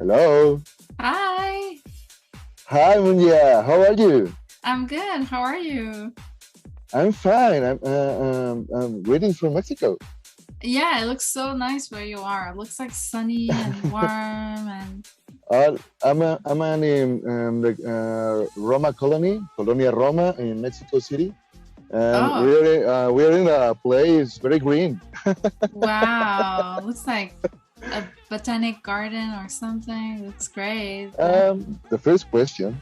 Hello. Hi, Hi, MUNYA. How are you? I'm good. How are you? I'm fine. I'm waiting for Mexico. Yeah, it looks so nice where you are. It looks like sunny and warm and I'm in the Roma colony, Colonia Roma in Mexico City, and oh, we're in a place very green. wow. Looks like a botanic garden or something. Looks great. The first question: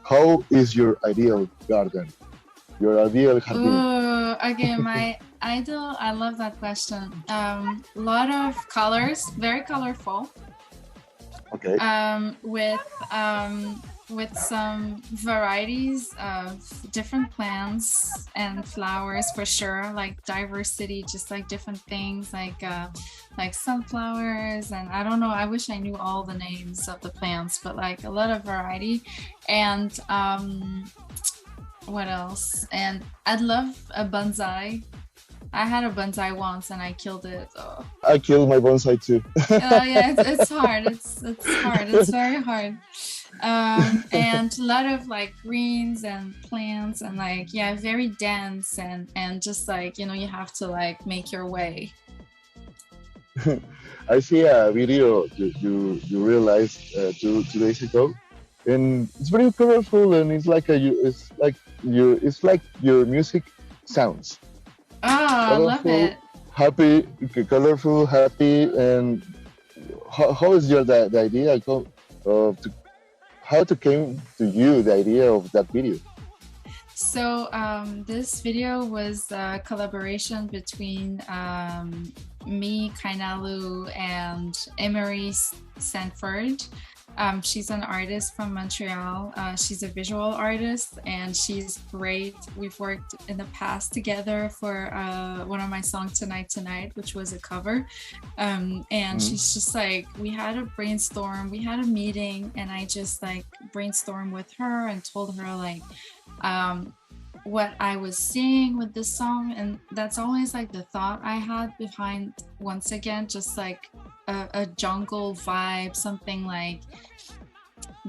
how is your ideal garden? Your ideal jardín? Ooh, okay, my idol, I love that question. Lot of colors, very colorful. Okay. With some varieties of different plants and flowers for sure, like diversity, just like different things like sunflowers, and I don't know, I wish I knew all the names of the plants, but like a lot of variety. And what else? And I'd love a bonsai. I had a bonsai once and I killed it. Oh, I killed my bonsai too. yeah, it's hard. It's hard. It's very hard. And a lot of like greens and plants and like yeah, very dense and just like you have to like make your way. I see a video you realized 2 days ago, and it's very colorful, and it's like your music sounds Oh, I love colorful, it. happy, colorful, happy, and how is the idea to how to came to you the idea of that video? So this video was a collaboration between me, Kainalu, and Emery Sanford. She's an artist from Montreal. She's a visual artist and she's great. We've worked in the past together for one of my songs, Tonight Tonight, which was a cover. And Mm. she's just like, we had a brainstorm, we had a meeting, and I just like brainstormed with her and told her like, um, what I was seeing with this song. And that's always like the thought I had behind, once again, just like a jungle vibe, something like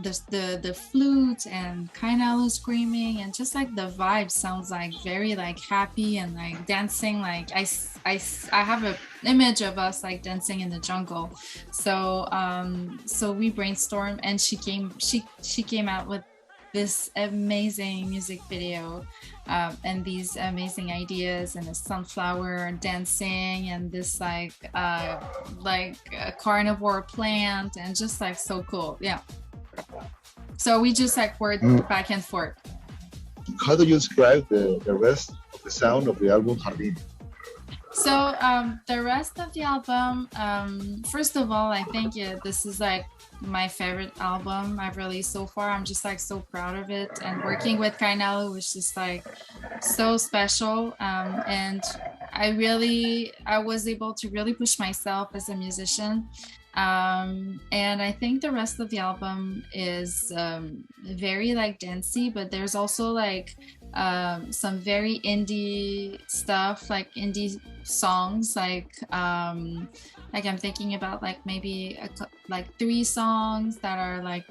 the flute and Kainalu screaming, and just like the vibe sounds like very like happy and like dancing. Like I have a image of us like dancing in the jungle. So we brainstormed and she came out with this amazing music video, and these amazing ideas, and a sunflower dancing, and this like a carnivore plant, and just like so cool. Yeah. So we just like Mm. worked back and forth. How do you describe the rest of the sound of the album Jardín? So the rest of the album, first of all, I think this is like my favorite album I've released so far. I'm just like so proud of it, and working with Kainalo was just like so special. And I was able to really push myself as a musician. And I think the rest of the album is very like dancey, but there's also like some very indie stuff, like indie songs, like I'm thinking about like maybe like 3 songs that are like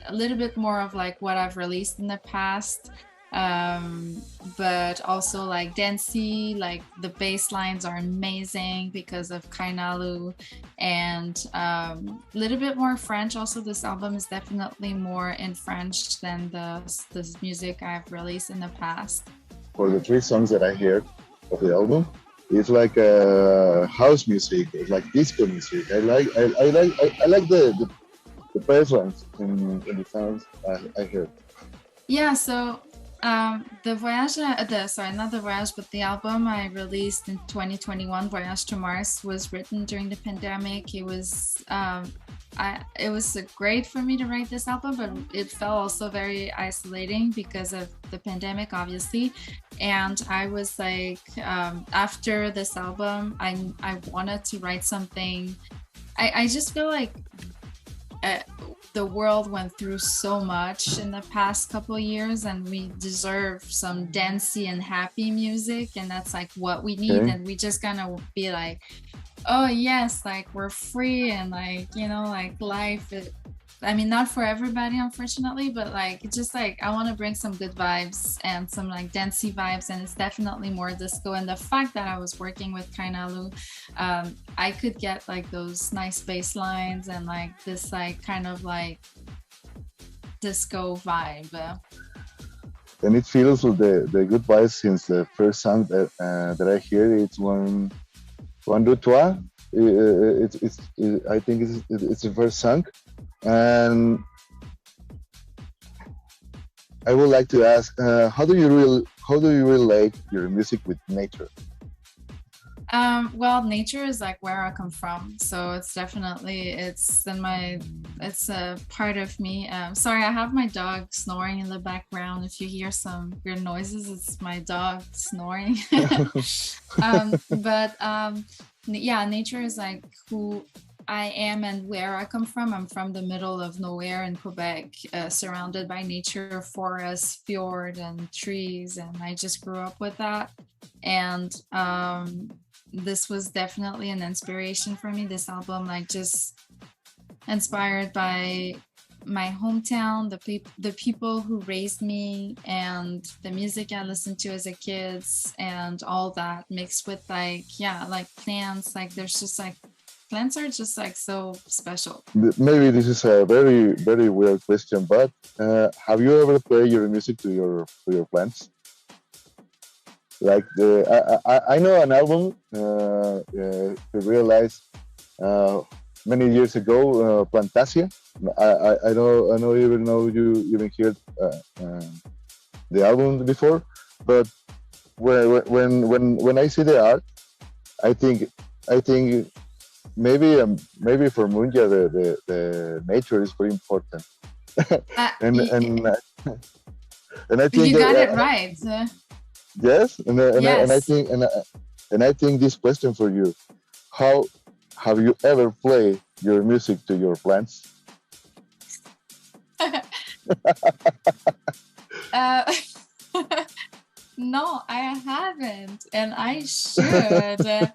a little bit more of like what I've released in the past, um but also like dancey, like the bass lines are amazing because of Kainalu, and a little bit more French. Also, this album is definitely more in French than the music I've released in the past. For the 3 songs that I heard of the album, it's like house music, it's like disco music. I like the bass lines in the sounds I heard. Yeah, so the Voyage, sorry, not the Voyage, but the album I released in 2021, Voyage to Mars, was written during the pandemic. It was great for me to write this album, but it felt also very isolating because of the pandemic, obviously. And I was like, after this album, I wanted to write something. I just feel like uh, the world went through so much in the past couple of years, and we deserve some dancey and happy music, and that's like what we need. Okay. And we just gonna be like, oh yes, like we're free, and like, you know, like life I mean, not for everybody, unfortunately, but like, it's just like, I want to bring some good vibes and some like dancey vibes, and it's definitely more disco. And the fact that I was working with Kainalu, I could get like those nice bass lines and like this like kind of like disco vibe. And it feels the good vibes since the first song that I hear. It's one deux trois. I think it's the first song, and I would like to ask, how do you relate your music with nature? Well, nature is like where I come from, so it's definitely it's a part of me. Sorry, I have my dog snoring in the background. If you hear some weird noises, it's my dog snoring. But yeah, nature is like who I am and where I come from. I'm from the middle of nowhere in Quebec, surrounded by nature, forests, fjord, and trees, and I just grew up with that. And this was definitely an inspiration for me. This album, like, just inspired by my hometown, the people who raised me, and the music I listened to as a kid, and all that mixed with like, yeah, like plants. Like, there's just like plants are just like so special. Maybe this is a very very weird question, but have you ever played your music to your plants? Like I know an album to realize many years ago, Plantasia. I know even know you even heard the album before, but when I see the art, I think maybe for MUNYA the nature is very important, and I think you got it right. yes, Yes. and I think this question for you: how have you ever played your music to your plants? uh, no, I haven't, and I should.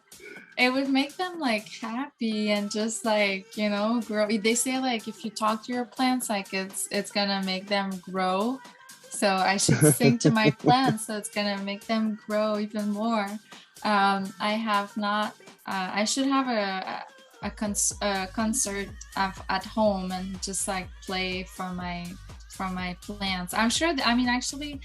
It would make them like happy and just like, you know, grow. They say like if you talk to your plants, like it's gonna make them grow. So I should sing to my plants, so it's gonna make them grow even more. I have not. I should have a concert at home and just like play from my plants. I'm sure. I mean, actually,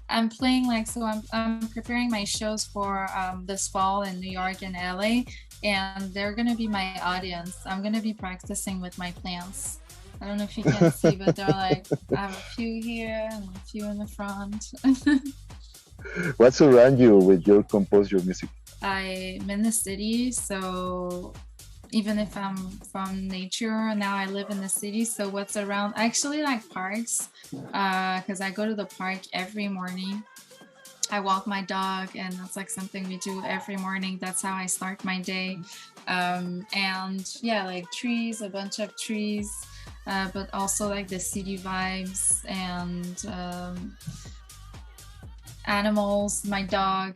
I'm playing like, so I'm preparing my shows for this fall in New York and LA, and they're gonna be my audience. I'm gonna be practicing with my plants. I don't know if you can see, but they're like, I have a few here and a few in the front. What's around you with your compose your music? I'm in the city, so even if I'm from nature, now I live in the city. So what's around, I actually like parks, because I go to the park every morning. I walk my dog, and that's like something we do every morning. That's how I start my day. And yeah, like trees, a bunch of trees, but also like the city vibes, and animals. My dog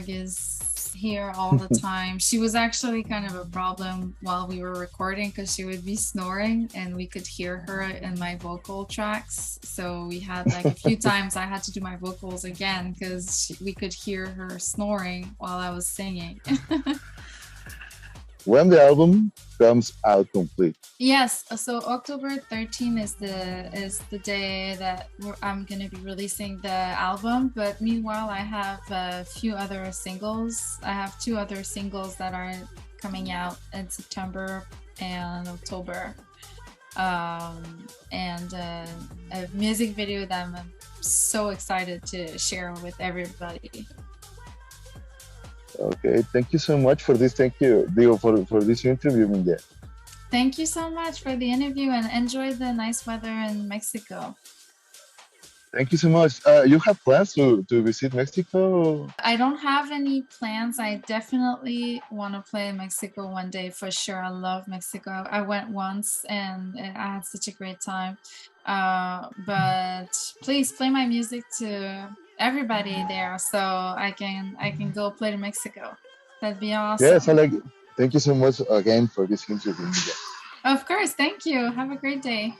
is here all the time. She was actually kind of a problem while we were recording, because she would be snoring and we could hear her in my vocal tracks. So we had like a few times I had to do my vocals again because we could hear her snoring while I was singing. When the album comes out complete? Yes, so October 13 is the day that I'm going to be releasing the album. But meanwhile, I have a few other singles. I have 2 other singles that are coming out in September and October, and a music video that I'm so excited to share with everybody. Okay, thank you so much for this. Thank you, Dio, for this interview, Miguel. Thank you so much for the interview, and enjoy the nice weather in Mexico. Thank you so much. You have plans to visit Mexico? I don't have any plans. I definitely want to play in Mexico one day for sure. I love Mexico. I went once and I had such a great time. But please play my music to everybody there so I can go play to Mexico. That'd be Yes, I awesome. like it. Thank you so much again for this interview. Of course. Thank you. Have a great day.